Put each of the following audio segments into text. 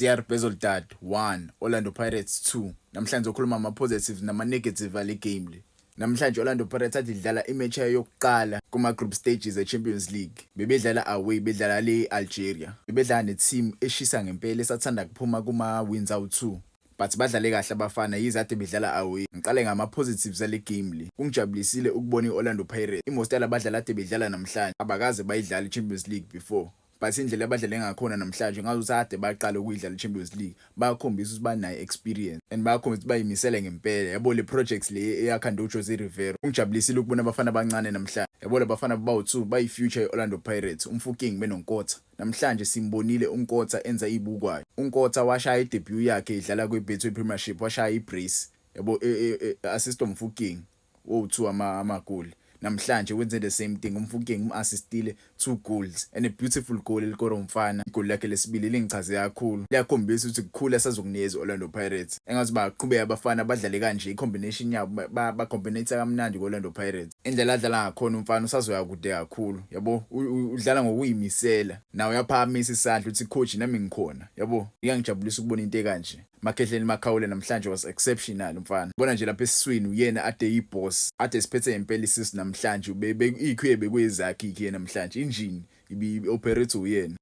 CR Bezoldad 1 Orlando Pirates 2. Namhlanje okhuluma ama-positives nama-negative ale game le. Namhlanje Orlando Pirates athi idlala imatch yayo yokuqala kuma-group stages e-Champions League. Bebedlala away, bedlala le Algeria. Bebedlala ne-team eshisa ngempela esathanda kuphuma kuma-wins awu-2. But badlale kahle abafana yize ade bedlala away. Ngiqale ngama-positives ale game le. Kungijabulisile ukubona i-Orlando Pirates. Imost yala badlala ade bedlala namhlanje abakaze bayidlala i-Champions League before. But indlela abadlale ngakhona namhlanje ngazuthi ade baqala ukuyidlala i-Champions League bayakhombisa ukuthi banayo experience and bayakhombisa ukuthi bayimisele ngempela. Yabo le projects le eyakhanda uJose Rivera. Kungijabulisile ukubona abafana abancane namhlanje. Yabo labafana bawu2 bayi-future ye-Orlando Pirates. Umfuking benonkotha. Namhlanje simbonile uNkotha enza ibukwayo. uNkotha washaya i-debut yakhe idlala kwe-Betway Premiership washaya i-brace. Yabo assist Mfuking wo2 amagoli. Namhlanje wenze the same thing. Umfuking umassistile 2 goals and a beautiful goal elikoro umfana. Igoli lakhe lesibili lingichaze kakhulu. Liyakhombisa ukuthi kukhulu asazokunikeza Orlando Pirates. Engathi baqhubeka abafana badlale kanje i-combination yabo ba-combinate kamnandi ku-Orlando Pirates. Indlela adlala ngakhona umfana usazoya kude kakhulu. Yabo udlala ngokuyimisela. Nawe uyaphakamisa isandla uthi coach nami ngikhona. Yabo ngiyangijabulisa ukubona into ekanje. Makhehleni Makhawule namhlanje was exceptional umfana. Bona nje lapha esiswini uyena ade iboss. Ade siphethe impela isisi namhlanje ikhwe bekuyizakhe ikhe namhlanje. Injini ibi-operate uyena.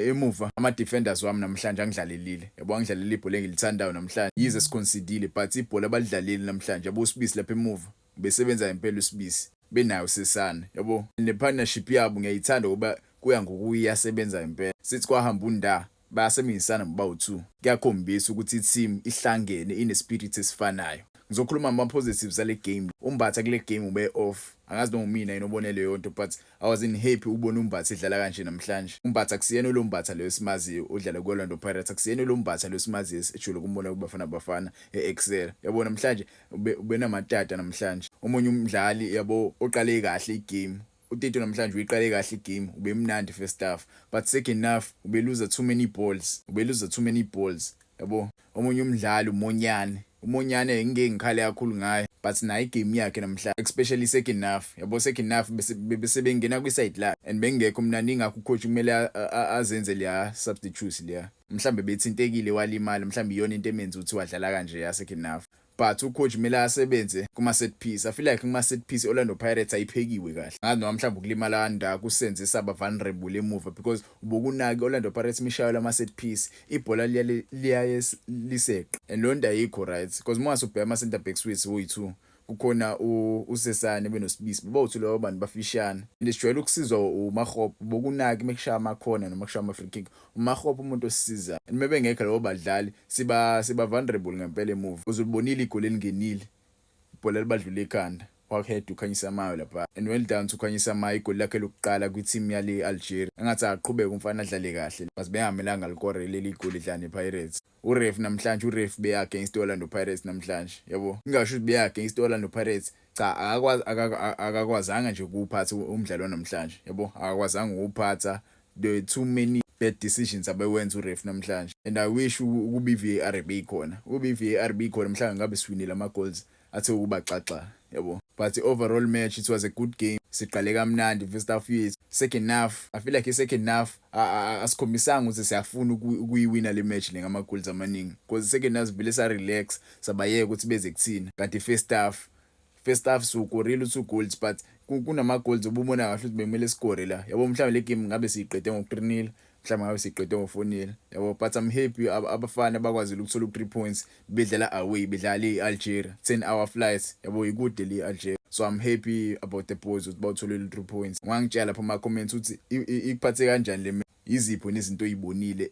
Emuva ama-defenders wami namhlanje angidlalelile. Yabo angidlalele ibhola engilithandayo namhlanje. Yize siconsidile but ibhola abalidlalile namhlanje. Yabo uSibisi lapha emuva besebenza impela uSibisi. Benayo sesana. Yabo ne-partnership yabo ngiyayithanda ngoba kuya ngokuyasebenza impela. Sithi kwahamba unda bayasebenzisana bawu2. Kuyakhombisa ukuthi i-team ihlangene ine-spirit esifanayo. Ngizokhuluma ama-positives ale game. Umbatha kule game ube off. Angazi noma mina inobone leyo nto but I was happy ukubona Umbatha edlala kanje namhlanje. Umbatha kusiyena lo Mbatha leyo simaziyo odlala ku-Orlando Pirates. Akusiyena lo Mbatha leyo simaziyo ejule kumbona kubafana e-Excel. Yabo namhlanje ubenamatata namhlanje. Omunye umdlali yabo oqale kahle igame. Utito namhlanje uyiqale kahle igame ubemnandi first half but second half ubeluza too many balls. Yabo omunye umdlali uMonyane ngeke ngikhale kakhulu ngaye but nayo igame yakhe namhlanje especially second half. Yabo second half besebengena kwi-side la and bengekho mnandi ingakho ucoach kumele azenze leya substitutes leya. Mhlambe bethintekile walimala mhlambe iyona into emenza ukuthi wadlala kanje ya second half. But ucoach kumele asebenze kuma-set piece. I feel like kuma-set piece Orlando Pirates ayiphekiwe kahle. Ngazi noma mhlawumbe ukulimala kanda kusenze saba vulnerable emuva because ubokunaki Orlando Pirates mishayo lama-set piece ibhola liyaye liseqe and lonto ayikho right because uma usubheka ama-center backs wethu oyi2 kukhona uSesane benoSibisi bawu2 labo bantu bafishana. Ndisijwayele ukusizwa uMahop bokunaki mekushaya amakhona noma kushaya ama-free kick. uMahop umuntu osisiza and mebengekho labo badlali siba vulnerable ngempela emuva. Uzubonile igoli elingenile ibhola libadlula ekhanda wahead uKhanyisa Mayo lapha and well done to Khanyisa Mayo igoli lakhe lokuqala kwi-team yale Algeria. Engathi aqhubeka umfana adlale kahle but bengamelanga likore leli igoli idlala nePirates. Uref namhlanje be against Orlando Pirates namhlanje. Yabo ngingasho ukuthi be against Orlando Pirates cha akakwazanga nje ukuphatha umdlalo namhlanje. Yabo akakwazanga ukuphatha the too many bad decisions abewenza uref namhlanje and I wish ukuba iVAR beyikhona. Ukuba iVAR beyikhona mhlawumbe ngabe siwinile ama-goals athe ukuba xaxa. Yabo but overall match it was a good game. Siqale kamnandi first half yethu. Second half I feel like second half asikhombisanga ukuthi siyafuna ukuyiwina le match le ngama-goals amaningi because second half vele sa relax sabayeka ukuthi beze kuthina. Kanti first half sukorile 2 goals but kunama-goals ubumona kahle ukuthi bemele score la. Yabo mhlawumbe le game ngabe siyiqede ngo-3-0 mhlawumbe ngabe siyiqede ngo-4-0. Yabo but I'm happy abafana bakwazile ukuthola 3 points bedlala away bedlala e-Algeria 10-hour flight. Yabo ikude le Algeria. So I'm happy about the boys ukuthi bawutholile 3 points. Ngangitshela lapha ama-comments ukuthi ikuphathe kanjani le izipho nezinto oyibonile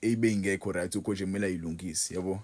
eyibengekho right ucoach emela ayilungise. Yabo.